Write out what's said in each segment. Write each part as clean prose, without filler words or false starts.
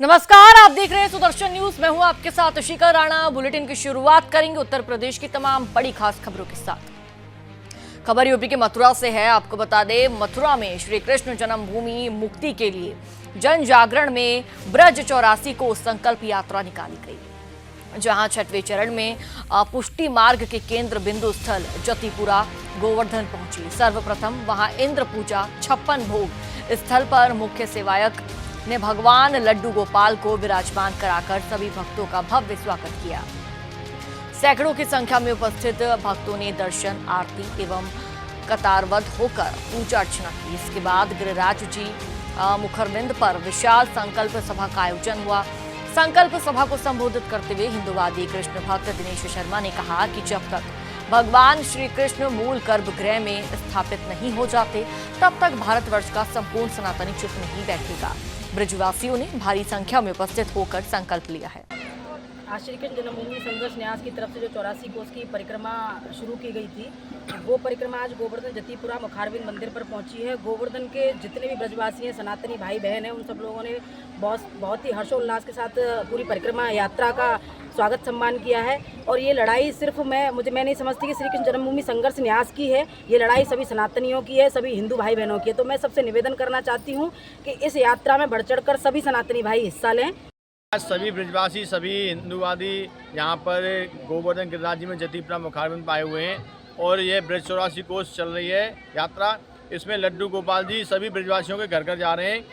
नमस्कार, आप देख रहे हैं सुदर्शन न्यूज। मैं हूं आपके साथ शिखा राणा। बुलेटिन की शुरुआत करेंगे उत्तर प्रदेश की तमाम बड़ी खास खबरों के साथ। खबर यूपी के मथुरा से है। आपको बता दें, मथुरा में श्री कृष्ण जन्मभूमि मुक्ति के लिए जन जागरण में ब्रज 84 को संकल्प यात्रा निकाली गई, जहां छठवें चरण में पुष्टि मार्ग के केंद्र बिंदु स्थल जतिपुरा गोवर्धन पहुंची। सर्वप्रथम वहां इंद्र पूजा 56 भोग स्थल पर मुख्य सेवायक ने भगवान लड्डू गोपाल को विराजमान कराकर सभी भक्तों का भव्य स्वागत किया। सैकड़ों की संख्या में उपस्थित भक्तों ने दर्शन, आरती एवं कतारबद्ध होकर पूजा अर्चना की। इसके बाद गिरिराज जी मुखरबिंद पर विशाल संकल्प सभा का आयोजन हुआ। संकल्प सभा को संबोधित करते हुए हिंदुवादी कृष्ण भक्त दिनेश शर्मा ने कहा कि जब तक भगवान श्री कृष्ण मूल गर्भगृह में स्थापित नहीं हो जाते, तब तक भारतवर्ष का संपूर्ण सनातनी चुप नहीं बैठेगा। ब्रजवासियों ने भारी संख्या में उपस्थित होकर संकल्प लिया है। आज श्री कृष्ण जन्मभूमि संघर्ष न्यास की तरफ से जो 84 कोस की परिक्रमा शुरू की गई थी, वो परिक्रमा आज गोवर्धन जतिपुरा मुखारबिंद मंदिर पर पहुंची है। गोवर्धन के जितने भी ब्रजवासी हैं, सनातनी भाई बहन हैं, उन सब लोगों ने बहुत ही हर्षोल्लास के साथ पूरी परिक्रमा यात्रा का स्वागत सम्मान किया है। और ये लड़ाई सिर्फ मैं नहीं समझती कि श्री कृष्ण जन्मभूमि संघर्ष न्यास की है। ये लड़ाई सभी सनातनियों की है, सभी हिंदू भाई बहनों की है। तो मैं सबसे निवेदन करना चाहती हूँ कि इस यात्रा में बढ़ चढ़ कर सभी सनातनी भाई हिस्सा लें। आज सभी ब्रजवासी, सभी हिंदूवादी यहाँ पर गोवर्धन गिरिराज जी में जतिपुरा मुखारबिंद पाए हुए हैं और ये ब्रज 84 कोस चल रही है यात्रा। इसमें लड्डू गोपाल जी सभी ब्रजवासियों के घर घर जा रहे हैं।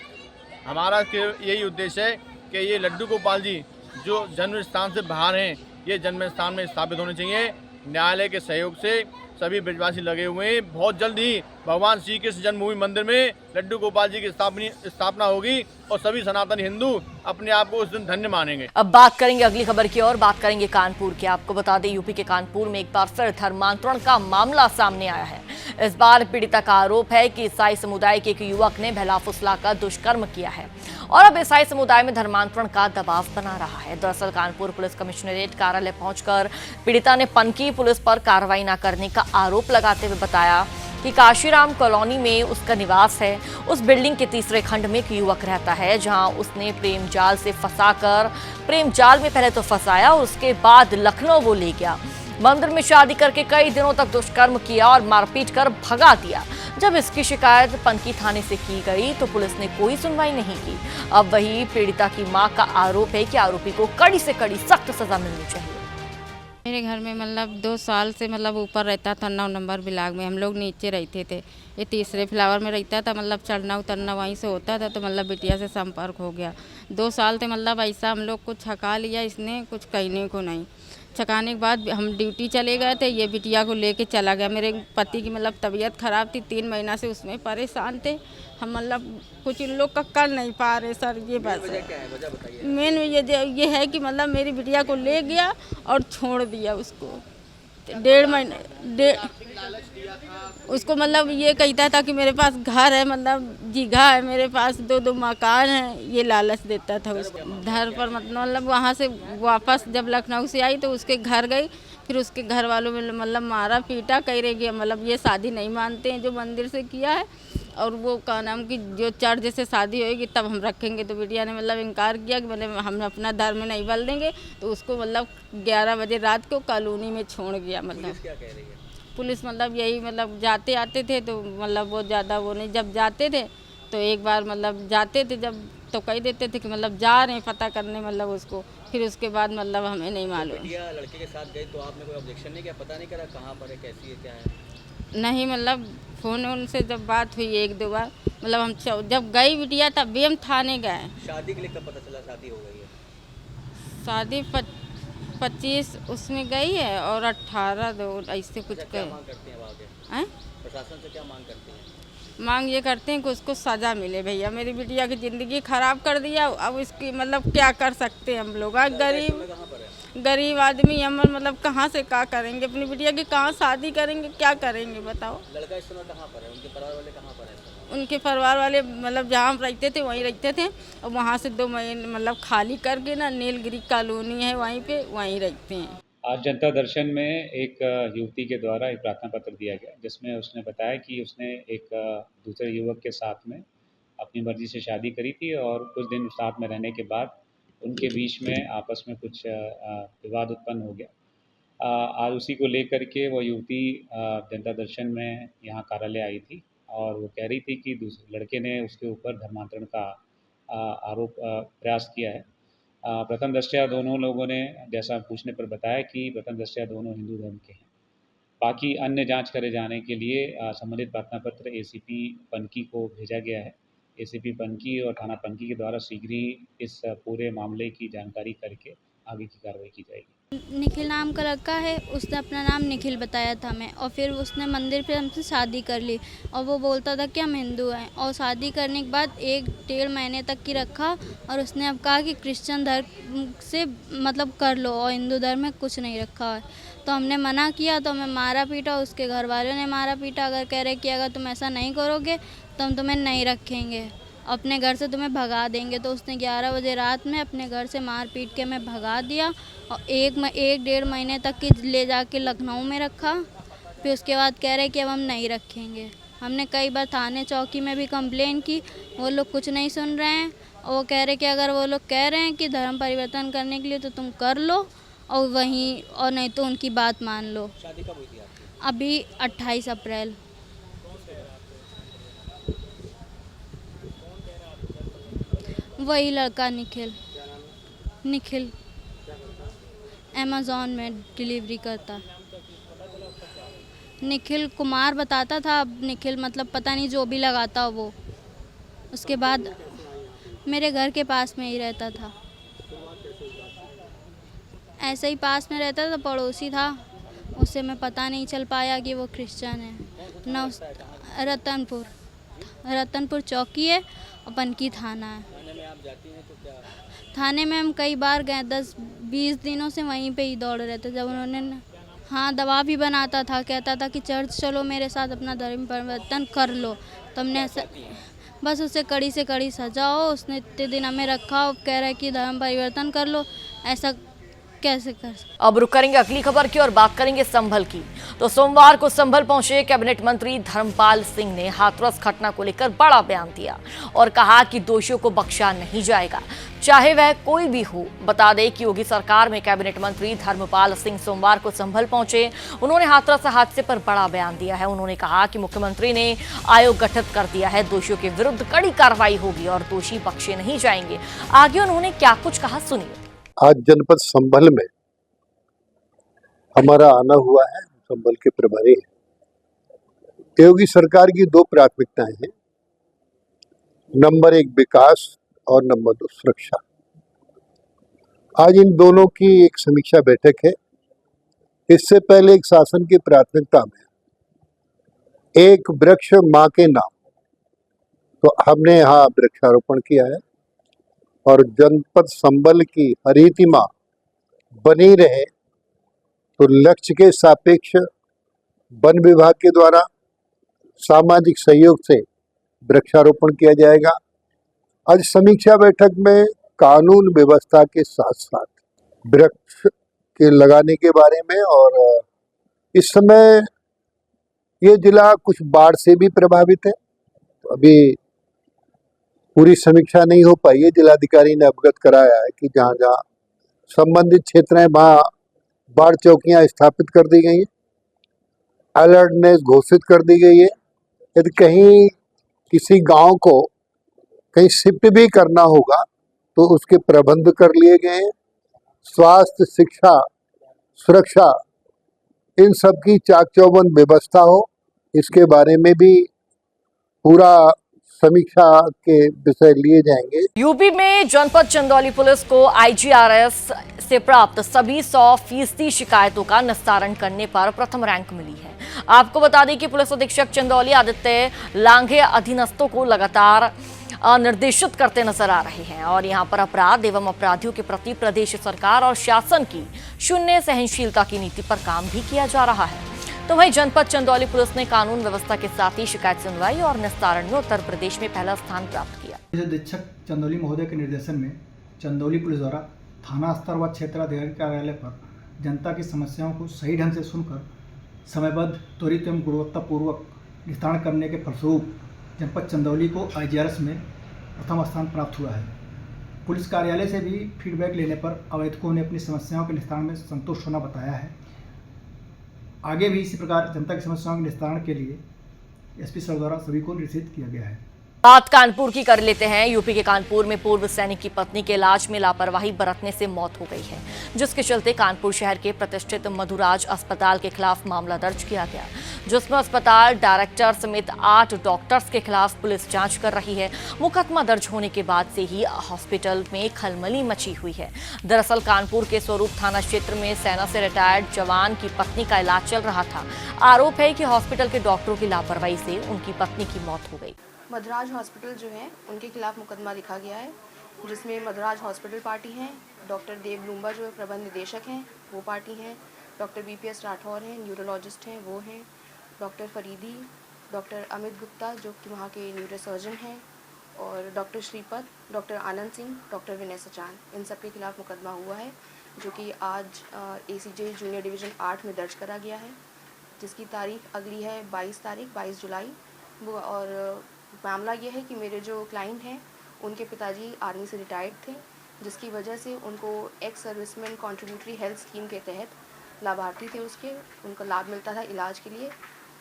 हमारा यही उद्देश्य है कि ये लड्डू गोपाल जी जो जन्म स्थान से बाहर हैं, ये जन्म स्थान में स्थापित होने चाहिए। न्यायालय के सहयोग से सभी ब्रजवासी लगे हुए हैं। बहुत जल्द ही भगवान श्री कृष्ण जन्मभूमि मंदिर में लड्डू गोपाल जी की स्थापना होगी और सभी सनातन हिंदू अपने आप को उस दिन धन्य मानेंगे। अब बात करेंगे अगली खबर की और बात करेंगे कानपुर की। आपको बता दें, यूपी के कानपुर में एक बार फिर धर्मांतरण का मामला सामने आया है। इस बार पीड़िता का आरोप है कि ईसाई समुदाय के एक युवक ने बहला फुसलाकर दुष्कर्म किया है और अब ईसाई समुदाय में धर्मांतरण का दबाव बना रहा है। दरअसल कानपुर पुलिस कमिश्नरेट कार्यालय पहुंचकर पीड़िता ने पनकी पुलिस पर कार्रवाई न करने का आरोप लगाते हुए बताया कि काशीराम कॉलोनी में उसका निवास है। उस बिल्डिंग के तीसरे खंड में एक युवक रहता है, जहां उसने प्रेम जाल से फंसाकर प्रेम जाल में पहले तो फंसाया और उसके बाद लखनऊ वो ले गया। मंदिर में शादी करके कई दिनों तक दुष्कर्म किया और मारपीट कर भगा दिया। जब इसकी शिकायत पनकी थाने से की गई तो पुलिस ने कोई सुनवाई नहीं की। अब वही पीड़िता की मां का आरोप है कि आरोपी को कड़ी से कड़ी सख्त सजा मिलनी चाहिए। मेरे घर में 2 साल से ऊपर रहता था, 9 नंबर ब्लॉक में। हम लोग नीचे रहते थे, ये तीसरे फ्लावर में रहता था। चढ़ना उतरना वहीं से होता था। तो बिटिया से संपर्क हो गया। 2 साल से ऐसा हम लोग को छका लिया इसने, कुछ कहने को नहीं। छकाने के बाद हम ड्यूटी चले गए थे, ये बिटिया को लेके चला गया। मेरे पति की तबीयत खराब थी, 3 महीना से उसमें परेशान थे हम। कुछ इन लोग का कर नहीं पा रहे सर। ये बात मेन ये है कि मेरी बिटिया को ले गया और छोड़ दिया उसको। 1.5 महीने उसको ये कहता था कि मेरे पास घर है, जगह है, मेरे पास 2 मकान है, ये लालच देता था उसको। घर पर वहाँ से वापस जब लखनऊ से आई तो उसके घर गई। फिर उसके घर वालों में मारा पीटा, कह रहे कि ये शादी नहीं मानते हैं जो मंदिर से किया है, और वो का नाम कि जो चर्च से शादी होएगी तब हम रखेंगे। तो बिटिया ने इनकार किया कि हम अपना धर्म नहीं बदल देंगे। तो उसको 11 बजे रात को कॉलोनी में छोड़ गया। क्या कह रही है? पुलिस यही जाते आते थे तो वो ज़्यादा वो नहीं। जब जाते थे तो एक बार जाते थे जब तो कह देते थे कि जा रहे हैं पता करने उसको। फिर उसके बाद हमें नहीं मालूम। बिटिया लड़के के साथ गई तो आपने कोई ऑब्जेक्शन नहीं किया? पता नहीं करा कहाँ पर है, कैसी है, क्या है? नहीं फ़ोन उनसे जब बात हुई 1-2 बार। हम जब गई बिटिया तब भी हम थाने गए। शादी के लिए कब पता चला शादी हो गई है? शादी 25 उसमें गई है और 18 दो ऐसे कुछ क्या मांग करते हैं आगे? प्रशासन से क्या मांग करते हैं? मांग ये करते हैं कि उसको सज़ा मिले। भैया मेरी बिटिया की ज़िंदगी ख़राब कर दिया। अब इसकी क्या कर सकते हैं हम लोग? गरीब आदमी हम कहाँ से क्या करेंगे? अपनी बिटिया की कहाँ शादी करेंगे, क्या करेंगे बताओ? लड़का इस समय कहाँ पर है? उनके परिवार वाले कहाँ पर है? उनके परिवार वाले जहाँ हम रहते थे वहीं रहते थे, और वहाँ से 2 महीने खाली करके ना नीलगिरी कॉलोनी है वहीं पे, वहीं रहते हैं। आज जनता दर्शन में एक युवती के द्वारा एक प्रार्थना पत्र दिया गया, जिसमें उसने बताया कि उसने एक दूसरे युवक के साथ में अपनी मर्ज़ी से शादी करी थी और कुछ दिन साथ में रहने के बाद उनके बीच में आपस में कुछ विवाद उत्पन्न हो गया। आज उसी को लेकर के वो युवती जनता दर्शन में यहाँ कार्यालय आई थी और वो कह रही थी कि दूसरे लड़के ने उसके ऊपर धर्मांतरण का आरोप प्रयास किया है। प्रथम दृष्टया दोनों लोगों ने जैसा पूछने पर बताया कि प्रथम दृष्टया दोनों हिंदू धर्म के हैं। बाकी अन्य जांच करे जाने के लिए संबंधित प्रार्थना पत्र एसीपी पनकी को भेजा गया है। एसीपी पनकी और थाना पनकी के द्वारा शीघ्र ही इस पूरे मामले की जानकारी करके आगे की कार्रवाई की जाएगी। निखिल नाम का लड़का है, उसने अपना नाम निखिल बताया था हमें और फिर उसने मंदिर पे हमसे शादी कर ली और वो बोलता था कि हम हिंदू हैं और शादी करने के बाद 1-1.5 महीने तक की रखा और उसने अब कहा कि क्रिश्चियन धर्म से मतलब कर लो और हिंदू धर्म में कुछ नहीं रखा है। तो हमने मना किया तो हमें मारा पीटा, उसके घर वालों ने मारा पीटा। अगर कह रहे कि अगर तुम ऐसा नहीं करोगे तो हम तुम्हें नहीं रखेंगे, अपने घर से तुम्हें भगा देंगे। तो उसने 11 बजे रात में अपने घर से मार पीट के हमें भगा दिया और 1-1.5 महीने तक की ले जाके लखनऊ में रखा। फिर उसके बाद कह रहे कि अब हम नहीं रखेंगे। हमने कई बार थाने चौकी में भी कंप्लेन की, वो लोग कुछ नहीं सुन रहे हैं और वो कह रहे कि अगर वो लोग कह रहे हैं कि धर्म परिवर्तन करने के लिए तो तुम कर लो और वहीं और नहीं तो उनकी बात मान लो। शादी कब हुई थी आपकी? अभी 28 अप्रैल। वही लड़का निखिल। निखिल अमेज़ॉन में डिलीवरी करता। निखिल कुमार बताता था, अब निखिल मतलब पता नहीं जो भी लगाता वो। उसके बाद मेरे घर के पास में ही रहता था, ऐसे ही पास में रहता था, पड़ोसी था। उससे मैं पता नहीं चल पाया कि वो क्रिश्चियन है ना। रतनपुर चौकी है और पनकी थाना है। थाने में आप जाती हैं तो क्या? थाने में हम कई बार गए, 10-20 दिनों से वहीं पे ही दौड़ रहे थे। जब उन्होंने हाँ दबाव भी बनाता था, कहता था कि चर्च चलो मेरे साथ, अपना धर्म परिवर्तन कर लो। तो हमने ऐसा बस उससे कड़ी से कड़ी सजा हो। उसने इतने दिन हमें रखा और कह रहा है कि धर्म परिवर्तन कर लो, ऐसा कैसे कर सकते। अब रुक करेंगे अगली खबर की और बात करेंगे संभल की। तो सोमवार को संभल पहुंचे कैबिनेट मंत्री धर्मपाल सिंह ने हाथरस घटना को लेकर बड़ा बयान दिया और कहा कि दोषियों को बख्शा नहीं जाएगा, चाहे वह कोई भी हो। बता दें कि योगी सरकार में कैबिनेट मंत्री धर्मपाल सिंह सोमवार को संभल पहुंचे। उन्होंने हाथरस हादसे पर बड़ा बयान दिया है। उन्होंने कहा कि मुख्यमंत्री ने आयोग गठित कर दिया है, दोषियों के विरुद्ध कड़ी कार्रवाई होगी और दोषी बख्शे नहीं जाएंगे। आगे उन्होंने क्या कुछ कहा, सुनिए। आज जनपद संभल में हमारा आना हुआ है। संभल के प्रभारी हैं। योगी सरकार की 2 प्राथमिकताएं हैं, नंबर 1 विकास और नंबर 2 सुरक्षा। आज इन दोनों की एक समीक्षा बैठक है। इससे पहले एक शासन की प्राथमिकता में एक वृक्ष मां के नाम, तो हमने यहाँ वृक्षारोपण किया है और जनपद संभल की हरितिमा बनी रहे तो लक्ष्य के सापेक्ष वन विभाग के द्वारा सामाजिक सहयोग से वृक्षारोपण किया जाएगा। आज समीक्षा बैठक में कानून व्यवस्था के साथ साथ वृक्ष के लगाने के बारे में, और इस समय ये जिला कुछ बाढ़ से भी प्रभावित है, तो अभी पूरी समीक्षा नहीं हो पाई है। जिलाधिकारी ने अवगत कराया है कि जहाँ जहाँ संबंधित क्षेत्र हैं वहाँ बाढ़ चौकियाँ स्थापित कर दी गई हैं, अलर्टनेस घोषित कर दी गई है। यदि कहीं किसी गांव को कहीं शिफ्ट भी करना होगा तो उसके प्रबंध कर लिए गए हैं। स्वास्थ्य, शिक्षा, सुरक्षा, इन सब की चाक चौबंद व्यवस्था हो, इसके बारे में भी पूरा समीक्षा के विषय लिए जाएंगे। यूपी में जनपद चंदौली पुलिस को आईजीआरएस से प्राप्त सभी 100% शिकायतों का निस्तारण करने पर प्रथम रैंक मिली है। आपको बता दें कि पुलिस अधीक्षक चंदौली आदित्य लांघे अधीनस्थों को लगातार निर्देशित करते नजर आ रहे हैं और यहां पर अपराध एवं अपराधियों के प्रति प्रदेश सरकार और शासन की शून्य सहनशीलता की नीति पर काम भी किया जा रहा है। तो वहीं जनपद चंदौली पुलिस ने कानून व्यवस्था के साथ ही शिकायत सुनवाई और निस्तारण में उत्तर प्रदेश में पहला स्थान प्राप्त किया। अधीक्षक चंदौली महोदय के निर्देशन में चंदौली पुलिस द्वारा थाना स्तर व क्षेत्राधिकारी कार्यालय पर जनता की समस्याओं को सही ढंग से सुनकर समयबद्ध, त्वरित एवं गुणवत्तापूर्वक निस्तारण करने के फलस्वरूप जनपद चंदौली को आईजीआरएस में प्रथम स्थान प्राप्त हुआ है। पुलिस कार्यालय से भी फीडबैक लेने पर आवेदकों ने अपनी समस्याओं के निस्तारण में संतुष्ट होना बताया है। आगे भी इसी प्रकार जनता की समस्याओं के निस्तारण के लिए एसपी सर द्वारा सभी को निर्देशित किया गया है। बात कानपुर की कर लेते हैं। यूपी के कानपुर में पूर्व सैनिक की पत्नी के इलाज में लापरवाही बरतने से मौत हो गई है, जिसके चलते कानपुर शहर के प्रतिष्ठित मधुराज अस्पताल के खिलाफ मामला दर्ज किया गया, जिसमें अस्पताल डायरेक्टर समेत 8 डॉक्टर्स के खिलाफ पुलिस जांच कर रही है। मुकदमा दर्ज होने के बाद से ही हॉस्पिटल में खलबली मची हुई है। दरअसल कानपुर के स्वरूप थाना क्षेत्र में सेना से रिटायर्ड जवान की पत्नी का इलाज चल रहा था। आरोप है कि हॉस्पिटल के डॉक्टरों की लापरवाही से उनकी पत्नी की मौत हो गई। मधुराज हॉस्पिटल जो है उनके खिलाफ मुकदमा लिखा गया है, जिसमें मधुराज हॉस्पिटल पार्टी हैं, डॉक्टर देव लूम्बा जो है प्रबंध निदेशक हैं वो पार्टी हैं, डॉक्टर बीपीएस राठौर हैं न्यूरोलॉजिस्ट हैं वो हैं, डॉक्टर फरीदी, डॉक्टर अमित गुप्ता जो कि वहाँ के न्यूरोसर्जन हैं, और doctor Shripad, doctor Anand Singh, doctor विनय सचान, इन सब के खिलाफ मुकदमा हुआ है, जो कि आज ACJ जूनियर डिवीज़न 8 में दर्ज करा गया है, जिसकी तारीख अगली है 22 जुलाई। वो और मामला ये है कि मेरे जो क्लाइंट हैं उनके पिताजी आर्मी से रिटायर्ड थे, जिसकी वजह से उनको ex serviceman contributory health scheme के तहत लाभार्थी थे, उसके उनको लाभ मिलता था इलाज के लिए।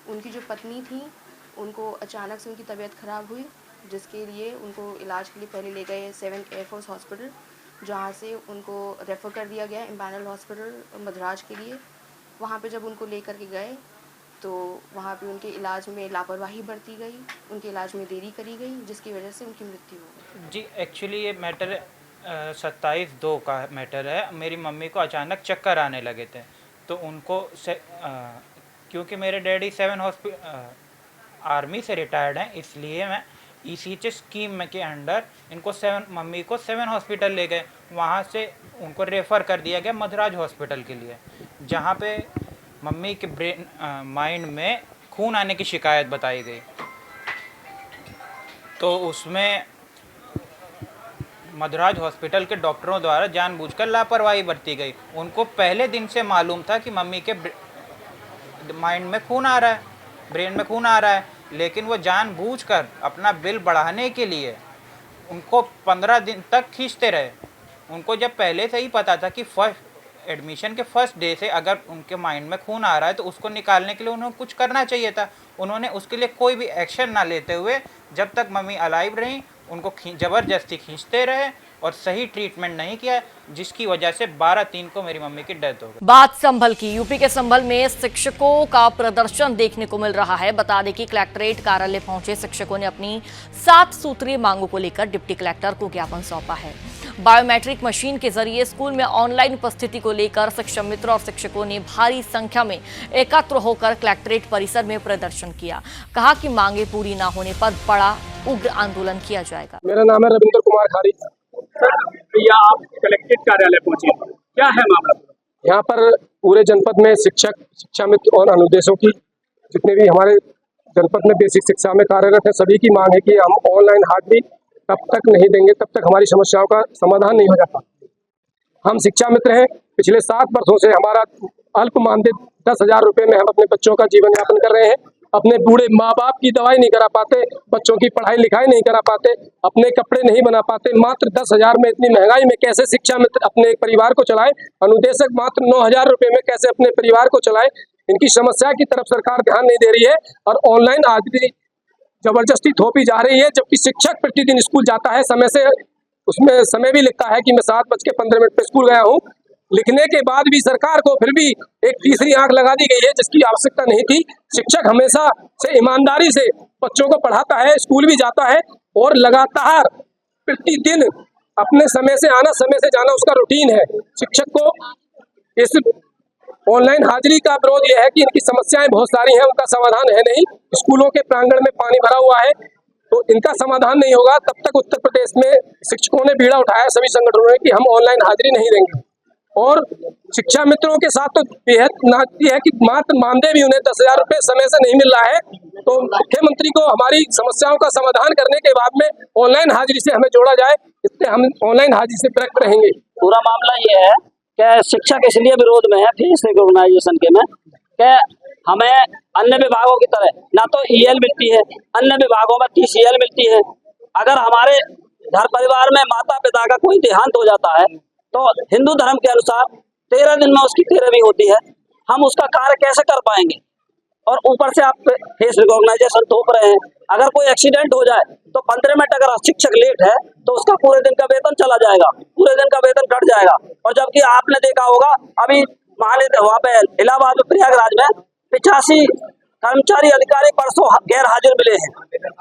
उनकी जो पत्नी थी उनको अचानक से उनकी तबीयत ख़राब हुई, जिसके लिए उनको इलाज के लिए पहले ले गए 7 एयरफोर्स हॉस्पिटल, जहाँ से उनको रेफ़र कर दिया गया एम्पैनल हॉस्पिटल मधुराज के लिए। वहाँ पे जब उनको लेकर के गए तो वहाँ पे उनके इलाज में लापरवाही बरती गई, उनके इलाज में देरी करी गई, जिसकी वजह से उनकी मृत्यु हो गई। जी एक्चुअली ये मैटर 27/2 का मैटर है। मेरी मम्मी को अचानक चक्कर आने लगे थे, तो उनको क्योंकि मेरे डैडी 7 आर्मी से रिटायर्ड हैं, इसलिए मैं ECH स्कीम के अंडर इनको मम्मी को 7 हॉस्पिटल ले गए। वहाँ से उनको रेफ़र कर दिया गया मधुराज हॉस्पिटल के लिए, जहाँ पे मम्मी के माइंड में खून आने की शिकायत बताई गई। तो उसमें मधुराज हॉस्पिटल के डॉक्टरों द्वारा जानबूझकर लापरवाही बरती गई। उनको पहले दिन से मालूम था कि मम्मी के माइंड में खून आ रहा है, ब्रेन में खून आ रहा है, लेकिन वो जानबूझकर अपना बिल बढ़ाने के लिए उनको 15 दिन तक खींचते रहे। उनको जब पहले से ही पता था कि एडमिशन के फर्स्ट डे से अगर उनके माइंड में खून आ रहा है तो उसको निकालने के लिए उन्हें कुछ करना चाहिए था। उन्होंने उसके लिए कोई भी एक्शन ना लेते हुए जब तक मम्मी अलाइव रहीं उनको ज़बरदस्ती खींचते रहे और सही ट्रीटमेंट नहीं किया, जिसकी वजह से 12/3 को मेरी मम्मी की डेथ हो गई। बात संभल की। यूपी के संभल में शिक्षकों का प्रदर्शन देखने को मिल रहा है। बता दें कि कलेक्ट्रेट कार्यालय पहुंचे शिक्षकों ने अपनी 7 सूत्रीय मांगों को लेकर डिप्टी कलेक्टर को ज्ञापन सौंपा है। बायोमेट्रिक मशीन के जरिए स्कूल में ऑनलाइन उपस्थिति को लेकर शिक्षक मित्र और शिक्षकों ने भारी संख्या में एकत्र होकर कलेक्ट्रेट परिसर में प्रदर्शन किया। कहा कि मांगे पूरी न होने पर बड़ा उग्र आंदोलन किया जाएगा। मेरा नाम है रविंद्र कुमार खारी। भैया आप कलेक्ट्रेट कार्यालय पहुंचे, क्या है मामला? यहाँ पर पूरे जनपद में शिक्षक, शिक्षा मित्र और अनुदेशों की जितने भी हमारे जनपद में बेसिक शिक्षा में कार्यरत है सभी की मांग है कि हम ऑनलाइन हाजिरी तब तक नहीं देंगे तब तक हमारी समस्याओं का समाधान नहीं हो जाता। हम शिक्षा मित्र हैं, पिछले 7 वर्षों से हमारा अल्प मानदेय 10,000 रुपये में हम अपने बच्चों का जीवन यापन कर रहे हैं। अपने बूढ़े माँ बाप की दवाई नहीं करा पाते, बच्चों की पढ़ाई लिखाई नहीं करा पाते, अपने कपड़े नहीं बना पाते। मात्र 10,000 में इतनी महंगाई में कैसे शिक्षा मित्र अपने परिवार को चलाए, अनुदेशक मात्र 9,000 रुपये में कैसे अपने परिवार को चलाए। इनकी समस्या की तरफ सरकार ध्यान नहीं दे रही है और ऑनलाइन हाजिरी जबरदस्ती थोपी जा रही है, जबकि शिक्षक प्रतिदिन स्कूल जाता है समय से, उसमें समय भी लिखता है कि मैं 7:15 पे स्कूल गया हूँ। लिखने के बाद भी सरकार को फिर भी एक तीसरी आंख लगा दी गई है, जिसकी आवश्यकता नहीं थी। शिक्षक हमेशा से ईमानदारी से बच्चों को पढ़ाता है, स्कूल भी जाता है और लगातार प्रतिदिन अपने समय से आना समय से जाना उसका रूटीन है। शिक्षक को इस ऑनलाइन हाजिरी का विरोध यह है कि इनकी समस्याएं बहुत सारी हैं, उनका समाधान है नहीं। स्कूलों के प्रांगण में पानी भरा हुआ है, तो इनका समाधान नहीं होगा तब तक उत्तर प्रदेश में शिक्षकों ने बीड़ा उठाया सभी संगठनों ने कि हम ऑनलाइन हाजिरी नहीं देंगे। और शिक्षा मित्रों के साथ तो बेहद नाती है कि मात्र मानदेय भी उन्हें 10,000 रुपये समय से नहीं मिल रहा है। तो मुख्यमंत्री को हमारी समस्याओं का समाधान करने के बाद में ऑनलाइन हाजिरी से हमें जोड़ा जाए, इससे हम ऑनलाइन हाजिरी से विरक्त रहेंगे। पूरा मामला ये है कि शिक्षक इसलिए विरोध में है फीस रिकॉग्नाइजेशन के में कि हमें अन्य विभागों की तरह ना तो EL मिलती है, अन्य विभागों में 30 EL मिलती है। अगर हमारे घर परिवार में माता पिता का कोई देहांत हो जाता है तो हिंदू धर्म के अनुसार 13 दिन में उसकी 13वीं होती है। हम उसका कार्य कैसे कर पाएंगे? और ऊपर से आप फेस रिकॉग्नाइजेशन थोप रहे हैं। अगर कोई एक्सीडेंट हो जाए तो 15 मिनट अगर शिक्षक लेट है तो उसका पूरे दिन का वेतन चला जाएगा, पूरे दिन का वेतन कट जाएगा। और जबकि आपने देखा होगा अभी वहाँ पे इलाहाबाद में प्रयागराज में 85 कर्मचारी अधिकारी परसों गैर हाजिर मिले हैं,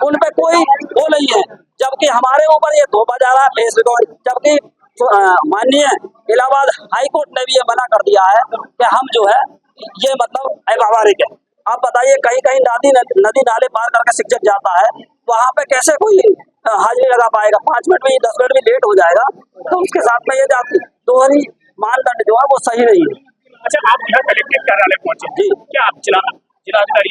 उन पे कोई वो नहीं है, जबकि हमारे ऊपर ये थोपा जा रहा है फेस रिकॉर्ड। जबकि माननीय इलाहाबाद हाईकोर्ट ने भी ये मना कर दिया है कि हम जो है ये मतलब अव्यावहारिक है। आप बताइए कहीं कहीं नदी नाले पार करके शिक्षक जाता है, वहाँ पे कैसे कोई हाजिरी लगा पाएगा? 5 मिनट में 10 मिनट भी लेट हो जाएगा तो उसके साथ में ये जाती दोहरी मानदंड जो है वो सही नहीं है। अच्छा, आप यहाँ कलेक्ट्रेट कार्यालय पहुंचे जी, क्या आप जिलाधिकारी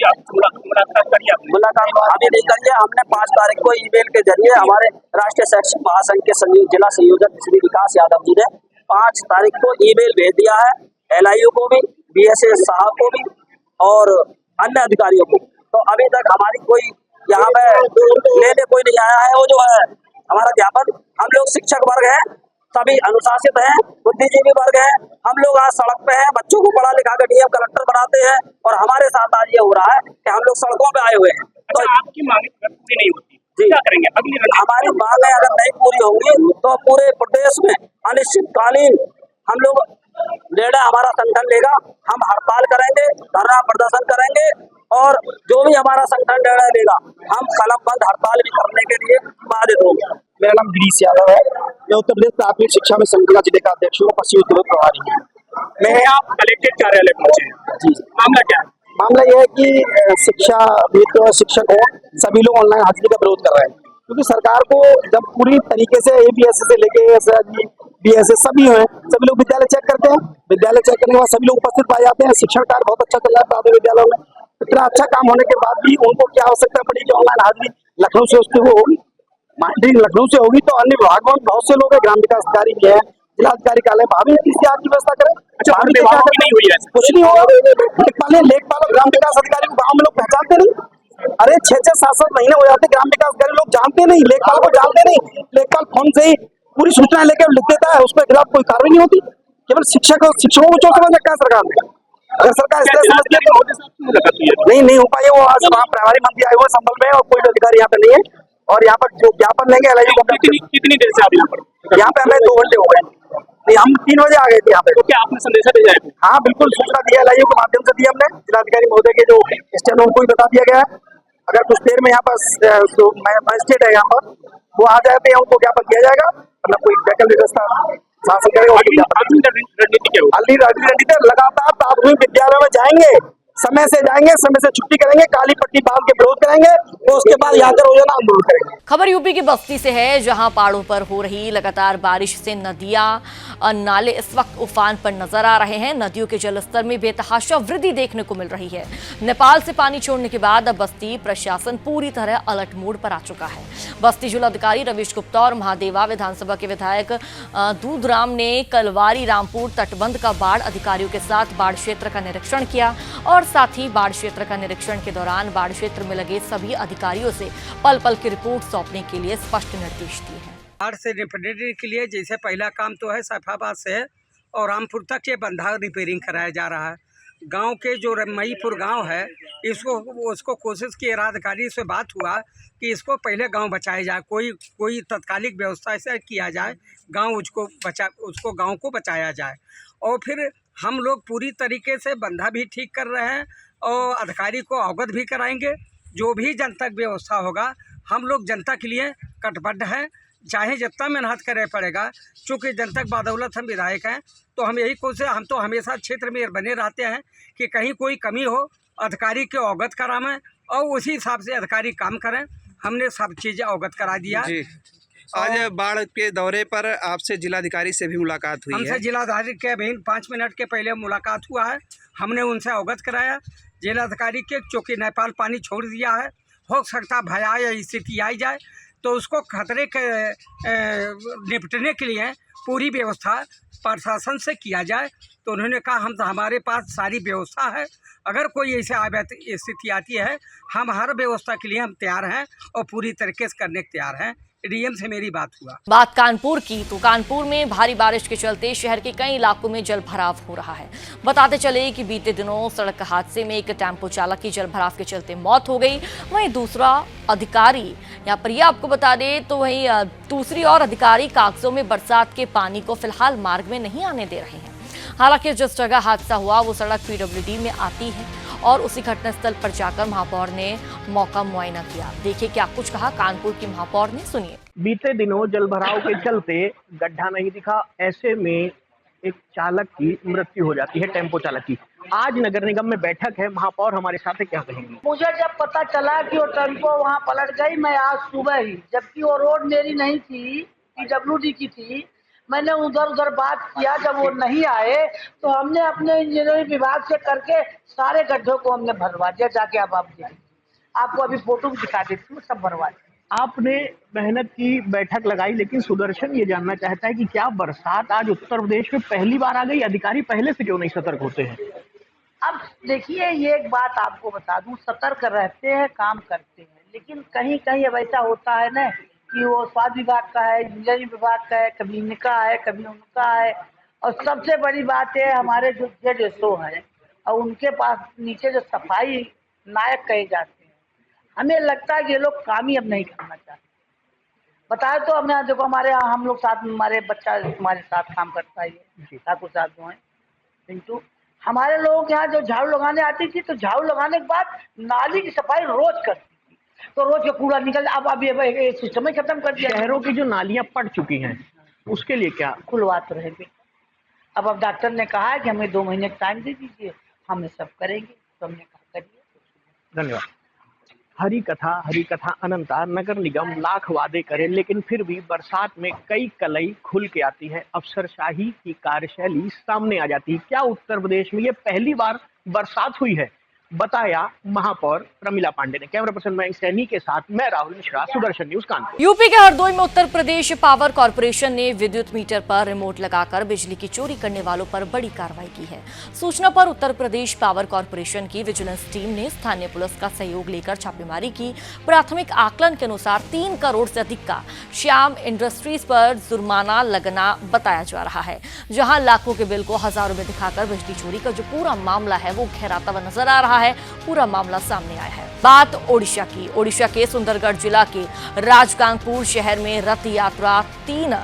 मुलाकात करिए? मुलाकात अभी नहीं करिए, हमने 5 तारीख को ईमेल के जरिए हमारे राष्ट्रीय शैक्षिक महासंघ के जिला संयोजक श्री विकास यादव जी ने 5 तारीख को ईमेल भेज दिया है LIU को भी, BSS साहब को भी और अन्य अधिकारियों को। तो अभी तक हमारी कोई यहाँ पे लेने कोई नहीं आया है। वो जो है हमारा ज्ञापन, हम लोग शिक्षक वर्ग हैं, सभी अनुशासित हैं, बुद्धिजीवी वर्ग हैं, हम लोग आज सड़क पे हैं, बच्चों को पढ़ा लिखा कर DM कलेक्टर बनाते हैं और हमारे साथ आज ये हो रहा है कि हम लोग सड़कों पे आए हुए हैं। तो आपकी मांग पूरी नहीं होती जी, क्या करेंगे? अगली हमारी मांगें अगर नहीं पूरी होंगी तो पूरे प्रदेश में अनिश्चितकालीन हम लोग निर्णय हमारा संगठन लेगा। हम हड़ताल करेंगे, धरना प्रदर्शन करेंगे और जो भी हमारा संगठन निर्णय लेगा हम कलमबंद हड़ताल भी करने के लिए बाधित होंगे। मेरा नाम गिरीश यादव है, मैं उत्तर प्रदेश प्राथमिक शिक्षा में संगठन जिले का अध्यक्ष हूँ, पश्चिमी उत्तर प्रदेश प्रभारी हूँ। मैं आप कलेक्ट्रेट कार्यालय पहुंचे जी, मामला क्या है? मामला यह है कि शिक्षा मित्र और शिक्षक हो सभी लोग ऑनलाइन हाजिरी का विरोध कर रहे हैं, क्योंकि सरकार को जब पूरी तरीके से ABSS से लेके BSS सभी हैं, सभी लोग विद्यालय चेक करते हैं, विद्यालय चेक करने के बाद सभी लोग उपस्थित पाए जाते हैं। शिक्षण कार्य बहुत अच्छा चल रहा है प्राथमिक विद्यालयों में। इतना अच्छा काम होने के बाद भी उनको क्या आवश्यकता पड़ी कि ऑनलाइन हाजिरी लखनऊ से उसकी वो होगी, लखनऊ से होगी तो अन्य विभागों में बहुत से लोग हैं, ग्राम विकास अधिकारी भी है, जिलाधिकारी कार्यालय, भाभी किसी आपकी व्यवस्था करें। नहीं हुई है, कुछ नहीं होगा। लेखपाल और ग्राम विकास अधिकारी को गाँव में लोग पहचानते नहीं। अरे 6-6, 7-7 महीने हो जाते, ग्राम विकास अधिकारी लोग जानते नहीं, लेखपाल को जानते नहीं। लेखपाल फोन से ही पूरी सूचना लेकर लिख देता है, उसके खिलाफ कोई कार्रवाई नहीं होती। केवल शिक्षकों को चोट समझ रखा है सरकार ने। अगर सरकार इस तरह समझती है तो नहीं हो पाई। वो आज वहाँ प्रभारी मंत्री आए हुए संभल में और कोई अधिकारी यहाँ पे नहीं है। और यहाँ पर जो ज्ञापन लेंगे LIU को कितनी देर से आप यहाँ पे हमें 2 घंटे हो गए। नहीं, हम 3 बजे आ गए थे यहाँ पे। तो क्या आपने संदेशा भेजा है? हाँ बिल्कुल, सूचना दिया LIU के माध्यम से दी हमने। जिलाधिकारी महोदय के जो स्टैंड उनको भी बता दिया गया है। अगर कुछ देर में यहाँ पर मजिस्ट्रेट है यहाँ पर, वो आ जाए तो उनको ज्ञापन दिया जाएगा, मतलब कोई वैकल्पिक व्यवस्था शासन करेगा। रणनीति लगातार प्राथमिक विद्यालयों में जाएंगे, समय से जाएंगे, समय से छुट्टी करेंगे, काली पट्टी बांध के विरोध करेंगे और उसके बाद यहाँ पर रोजाना आंदोलन करेंगे। खबर यूपी की बस्ती से है, जहां पहाड़ों पर हो रही लगातार बारिश से नदियां नाले इस वक्त उफान पर नजर आ रहे हैं। नदियों के जलस्तर में बेतहाशा वृद्धि देखने को मिल रही है। नेपाल से पानी छोड़ने के बाद अब बस्ती प्रशासन पूरी तरह अलर्ट मोड पर आ चुका है। बस्ती जिलाधिकारी रवीश गुप्ता और महादेवा विधानसभा के विधायक दूधराम ने कलवारी रामपुर तटबंध का बाढ़ अधिकारियों के साथ बाढ़ क्षेत्र का निरीक्षण किया और साथ ही बाढ़ क्षेत्र का निरीक्षण के दौरान बाढ़ क्षेत्र में लगे सभी अधिकारियों से पल पल की रिपोर्ट सौंपने के लिए स्पष्ट निर्देश दिए हैं। बाढ़ से निपटने के लिए जैसे पहला काम तो है सैफाबाद से और रामपुर तक ये बंधा रिपेयरिंग कराया जा रहा है। गांव के जो मईपुर गांव है उसको कोशिश की, अधिकारी से बात हुआ कि इसको पहले गांव बचाया जाए, कोई तत्कालिक व्यवस्था से किया जाए, उसको गांव को बचाया जाए। और फिर हम लोग पूरी तरीके से बंधा भी ठीक कर रहे हैं और अधिकारी को अवगत भी कराएंगे। जो भी जनतक व्यवस्था होगा हम लोग जनता के लिए कटिबद्ध हैं, चाहे जितना मेहनत करे पड़ेगा। चूँकि जनतक बादौलत हम विधायक हैं तो हम यही कोशिश, हम तो हमेशा क्षेत्र में बने रहते हैं कि कहीं कोई कमी हो अधिकारी के अवगत कराएं और उसी हिसाब से अधिकारी काम करें। हमने सब चीज़ें अवगत करा दिया जी। आज बाढ़ के दौरे पर आपसे जिलाधिकारी से भी मुलाकात हुई है? हमसे जिलाधिकारी के अभी 5 मिनट के पहले मुलाकात हुआ है, हमने उनसे अवगत कराया। जिलाधिकारी के चूँकि नेपाल पानी छोड़ दिया है, हो सकता भया या स्थिति आई जाए तो उसको खतरे के निपटने के लिए पूरी व्यवस्था प्रशासन से किया जाए। तो उन्होंने कहा हमारे पास सारी व्यवस्था है, अगर कोई ऐसे स्थिति आती है हम हर व्यवस्था के लिए हम तैयार हैं और पूरी तरीके से करने के तैयार हैं। डीएम से मेरी बात हुआ। बात कानपुर की, तो कानपुर में भारी बारिश के चलते शहर के कई इलाकों में जल भराव हो रहा है। बताते चले कि बीते दिनों सड़क हादसे में एक टेम्पो चालक की जल भराव के चलते मौत हो गई। वहीं दूसरा अधिकारी, यहाँ पर यह आपको बता दे तो वहीं दूसरी ओर अधिकारी कागजों में बरसात के पानी को फिलहाल मार्ग में नहीं आने दे रहे हैं। हालांकि जिस जगह हादसा हुआ वो सड़क पीडब्ल्यूडी में आती है और उसी घटनास्थल पर जाकर महापौर ने मौका मुआयना किया। देखिए क्या कुछ कहा कानपुर की महापौर ने, सुनिए। बीते दिनों जलभराव के चलते गड्ढा नहीं दिखा, ऐसे में एक चालक की मृत्यु हो जाती है, टेम्पो चालक की। आज नगर निगम में बैठक है, महापौर हमारे साथ है, क्या कहेंगे? मुझे जब पता चला कि वो टेम्पो वहाँ पलट गई, मैं आज सुबह ही, जबकि वो रोड मेरी नहीं थी, पीडब्ल्यूडी की थी, मैंने उधर बात किया। जब वो नहीं आए तो हमने अपने इंजीनियरिंग विभाग से करके सारे गड्ढों को हमने भरवा दिया। जाके आप देखिए, आपको अभी फोटो भी दिखा देती हूँ, सब भरवा दिया। आपने मेहनत की, बैठक लगाई, लेकिन सुदर्शन ये जानना चाहता है कि क्या बरसात आज उत्तर प्रदेश में पहली बार आ गई? अधिकारी पहले से क्यों नहीं सतर्क होते हैं? अब देखिए, ये एक बात आपको बता दूं, सतर्क रहते हैं, काम करते हैं, लेकिन कहीं कहीं अब ऐसा होता है ना कि वो स्वास्थ्य विभाग का है, इंजीनियरिंग विभाग का है, कभी इनका है, कभी उनका है। और सबसे बड़ी बात है, हमारे जो ZSO है और उनके पास नीचे जो सफाई नायक कहे जाते हैं, हमें लगता है कि ये लोग काम ही अब नहीं करना चाहते। बताए तो हमने, देखो हमारे यहाँ हम लोग साथ, हमारे बच्चा हमारे साथ काम करता है, ठाकुर साहब जो है पिंटू, हमारे लोगों के यहाँ जो झाड़ू लगाने आती थी तो झाड़ू लगाने के बाद नाली की सफाई रोज करती थी, तो रोज का कूड़ा निकल। अब ये सिस्टम ही खत्म कर दिया। शहरों की जो नालियां पट चुकी हैं उसके लिए क्या खुलवा तो रहेंगे। अब डॉक्टर ने कहा है कि हमें 2 महीने का टाइम दे दीजिए, हम सब करेंगे, तो हमने कहा करिए। धन्यवाद। हरी कथा अनंता, नगर निगम लाख वादे करे, लेकिन फिर भी बरसात में कई कलई खुल के आती है, अफसरशाही की कार्यशैली सामने आ जाती है। क्या उत्तर प्रदेश में ये पहली बार बरसात हुई है? बताया महापौर प्रमिला पांडे ने। कैमरा पर्सन मयंक सैनी के साथ मैं राहुल मिश्रा, सुदर्शन न्यूज कानपुर। यूपी के हरदोई में उत्तर प्रदेश पावर कॉर्पोरेशन ने विद्युत मीटर पर रिमोट लगाकर बिजली की चोरी करने वालों पर बड़ी कार्रवाई की है। सूचना पर उत्तर प्रदेश पावर कॉर्पोरेशन की विजिलेंस टीम ने स्थानीय पुलिस का सहयोग लेकर छापेमारी की। प्राथमिक आकलन के अनुसार 3 करोड़ से अधिक का श्याम इंडस्ट्रीज पर जुर्माना लगना बताया जा रहा है, जहां लाखों के बिल को हजारों में दिखाकर बिजली चोरी का जो पूरा मामला है वो गहराता हुआ नजर आ रहा है। पूरा मामला सामने आया है। बात ओडिशा की। ओडिशा के सुंदरगढ़ जिला के राजगांगपुर शहर में रथ यात्रा 3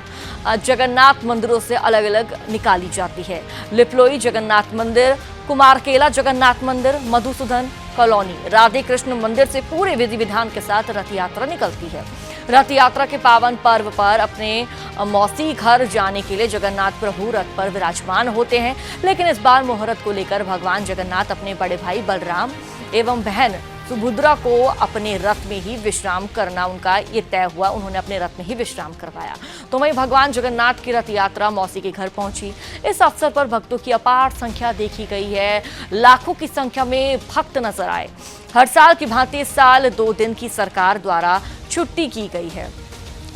जगन्नाथ मंदिरों से अलग अलग निकाली जाती है। लिपलोई जगन्नाथ मंदिर, कुमारकेला जगन्नाथ मंदिर, मधुसूदन कॉलोनी, राधे कृष्ण मंदिर से पूरे विधि विधान के साथ रथ यात्रा निकलती है। रथ यात्रा के पावन पर्व पर अपने मौसी घर जाने के लिए जगन्नाथ प्रभु रथ पर विराजमान होते हैं, लेकिन इस बार मुहूर्त को लेकर भगवान जगन्नाथ अपने बड़े भाई बलराम एवं बहन सुभद्रा को अपने रथ में ही विश्राम करना उनका ये तय हुआ। उन्होंने अपने रथ में ही विश्राम करवाया। तो वहीं भगवान जगन्नाथ की रथ यात्रा मौसी के घर पहुंची। इस अवसर पर भक्तों की अपार संख्या देखी गई है। लाखों की संख्या में भक्त नजर आए। हर साल की भांति इस साल 2 दिन की सरकार द्वारा छुट्टी की गई है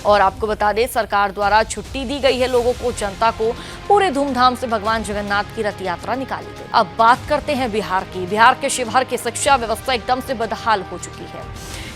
और आपको बता दें सरकार द्वारा छुट्टी दी गई है लोगों को, जनता को। पूरे धूमधाम से भगवान जगन्नाथ की रथ यात्रा निकाली गई। अब बात करते हैं बिहार की। बिहार के शिवहर की शिक्षा व्यवस्था एकदम से बदहाल हो चुकी है।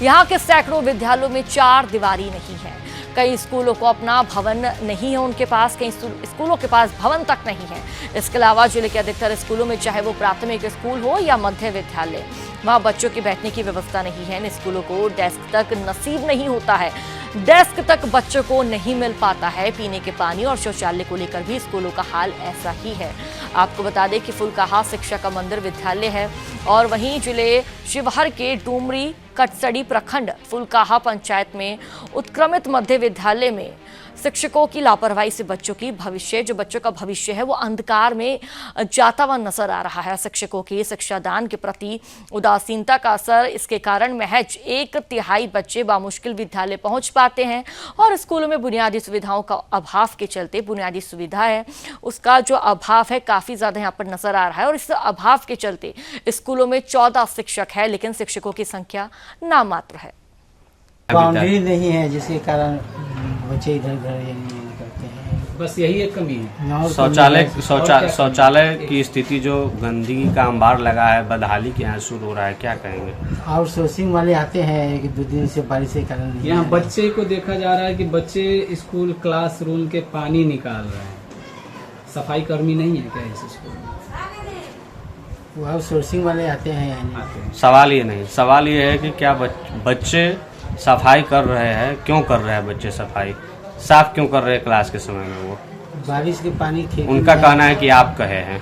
यहाँ के सैकड़ों विद्यालयों में 4 दीवारी नहीं है। कई स्कूलों को अपना भवन नहीं है उनके पास, कई स्कूलों के पास भवन तक नहीं है। इसके अलावा जिले के अधिकतर स्कूलों में चाहे वो प्राथमिक स्कूल हो या मध्य विद्यालय, वहाँ बच्चों की बैठने की व्यवस्था नहीं है। इन स्कूलों को डेस्क तक नसीब नहीं होता है, डेस्क तक बच्चों को नहीं मिल पाता है। पीने के पानी और शौचालय को लेकर भी स्कूलों का हाल ऐसा ही है। आपको बता दें कि फुलकाहा शिक्षा का मंदिर विद्यालय है और वहीं जिले शिवहर के डूमरी कटसड़ी प्रखंड फुलकाहा पंचायत में उत्क्रमित मध्य विद्यालय में शिक्षकों की लापरवाही से बच्चों का भविष्य है वो अंधकार में जाता हुआ नजर आ रहा है। शिक्षकों की शिक्षादान के प्रति उदासीनता का असर, इसके कारण महज 1/3 बच्चे बामुश्किल विद्यालय पहुंच पाते हैं और स्कूलों में बुनियादी सुविधाओं का अभाव के चलते, बुनियादी सुविधा है उसका जो अभाव है काफी ज्यादा यहाँ पर नजर आ रहा है और इस अभाव के चलते स्कूलों में 14 शिक्षक है लेकिन शिक्षकों की संख्या नामात्र है। बाउंड्री नहीं है जिसके कारण बच्चे इधर उधर निकलते हैं। बस यही एक कमी है। शौचालय की स्थिति जो गंदगी का अंबार लगा है, बदहाली के यहाँ शुरू हो रहा है, क्या कहेंगे? आउटसोर्सिंग वाले आते हैं 1-2 दिन से, बारिश के कारण। यहाँ बच्चे को देखा जा रहा है कि बच्चे स्कूल क्लासरूम के पानी निकाल रहे हैं। सफाई कर्मी नहीं है क्या इस स्कूल में? वो आउटसोर्सिंग वाले आते हैं। सवाल ये नहीं, सवाल ये है कि क्या बच्चे सफाई कर रहे हैं? क्यों कर रहे हैं बच्चे सफाई? साफ क्यों कर रहे हैं क्लास के समय में? वो बारिश के पानी उनका कहना है कि आप कहे हैं।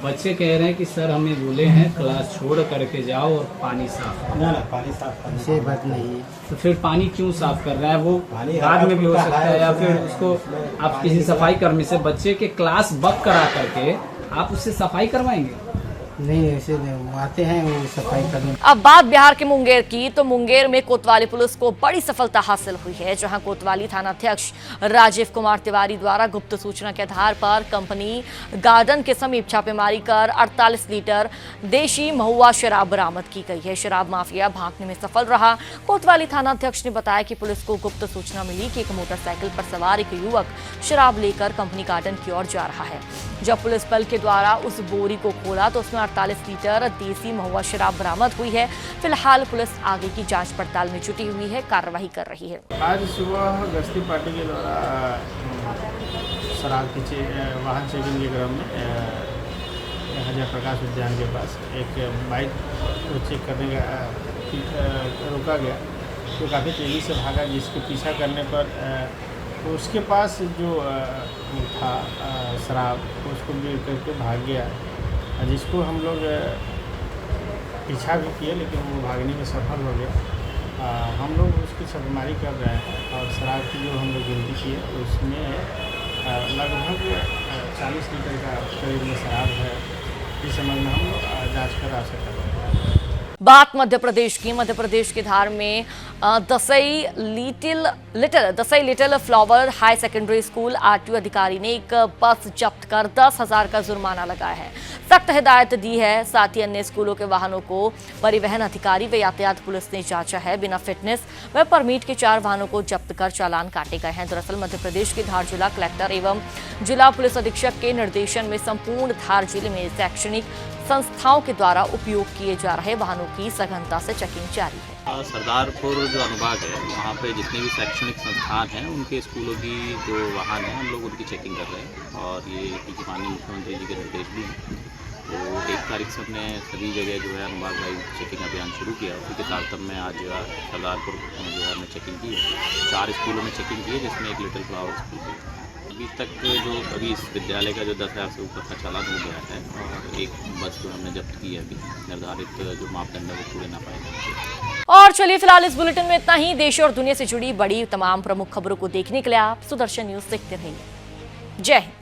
बच्चे कह रहे हैं कि सर हमें बोले हैं क्लास छोड़ करके जाओ और पानी साफ करो। पानी साफ करने से बात नहीं है। तो फिर पानी क्यों साफ कर रहा है? वो बाद में भी हो सकता है, या फिर उसको आप किसी सफाई कर्मी से बच्चे के क्लास बक करा करके आप उससे सफाई करवाएंगे? नहीं, ऐसे नहीं, आते हैं वो सफाई करने। अब बात बिहार के मुंगेर की, तो मुंगेर में कोतवाली पुलिस को बड़ी सफलता हासिल हुई है, जहां कोतवाली थानाध्यक्ष राजीव कुमार तिवारी द्वारा गुप्त सूचना के आधार पर कंपनी गार्डन के समीप छापेमारी कर 48 लीटर देशी महुआ शराब बरामद की गई है। शराब माफिया भागने में सफल रहा। कोतवाली थानाध्यक्ष ने बताया कि पुलिस को गुप्त सूचना मिली कि एक मोटरसाइकिल पर सवार एक युवक शराब लेकर कंपनी गार्डन की ओर जा रहा है। जब पुलिस बल के द्वारा उस बोरी को खोला तो उसमें 48 लीटर देसी महुआ शराब बरामद हुई है। फिलहाल पुलिस आगे की जांच पड़ताल में जुटी हुई है, कार्रवाई कर रही है। आज सुबह गश्ती पार्टी के द्वारा शराब की वाहन चेकिंग के क्रम में हज़ार प्रकाश उद्यान के पास एक बाइक को चेक करने का रोका गया, तो काफ़ी तेज़ी से भागा, जिसके पीछा करने पर तो उसके पास जो था शराब, उसको गिर करके भाग गया, जिसको हम लोग पीछा भी किए लेकिन वो भागने में सफल हो गया। हम लोग उसकी छापेमारी कर रहे हैं और शराब की जो हम लोग गिनती की है उसमें लगभग 40 लीटर का करीब में शराब है। इस संबंध में हम लोग जाँच कर आशा कर रहे हैं। बात मध्य प्रदेश की। मध्य प्रदेश के धार में Dasai little flower high secondary school RTO अधिकारी ने एक बस जब्त कर 10,000 का जुर्माना लगाया है। सख्त हिदायत दी है। साथ ही अन्य स्कूलों के वाहनों को परिवहन अधिकारी व यातायात पुलिस ने जांचा है। बिना फिटनेस व परमिट के 4 वाहनों को जब्त कर चालान काटे गए हैं। दरअसल मध्य प्रदेश के धार जिला कलेक्टर एवं जिला पुलिस अधीक्षक के निर्देशन में संपूर्ण धार जिले में शैक्षणिक संस्थाओं के द्वारा उपयोग किए जा रहे वाहनों की सघनता से चेकिंग जारी है। सरदारपुर जो अनुभाग है वहाँ पे जितने भी शैक्षणिक संस्थान हैं उनके स्कूलों की जो वाहन हैं हम लोग उनकी चेकिंग कर रहे हैं और ये माननीय मुख्यमंत्री जी के निर्देश भी हैं। तो 1 तारीख से अपने सभी जगह जो है अनुभाग वाइज चेकिंग अभियान शुरू किया। उसी के तारतम्य में आज जो है सरदारपुर जो है हमने चेकिंग की है। 4 स्कूलों में चेकिंग की है, जिसमें एक लिटिल फ्लावर स्कूल है। अभी तक जो अभी इस विद्यालय का जो 10,000 से ऊपर का चालान हो गया है और एक बस जो हमने जब्त की है अभी निर्धारित जो मापदंड है वो पूरे ना पाए गए। और चलिए फिलहाल इस बुलेटिन में इतना ही। देश और दुनिया से जुड़ी बड़ी तमाम प्रमुख खबरों को देखने के लिए आप सुदर्शन न्यूज देखते रहिए। जय हिंद।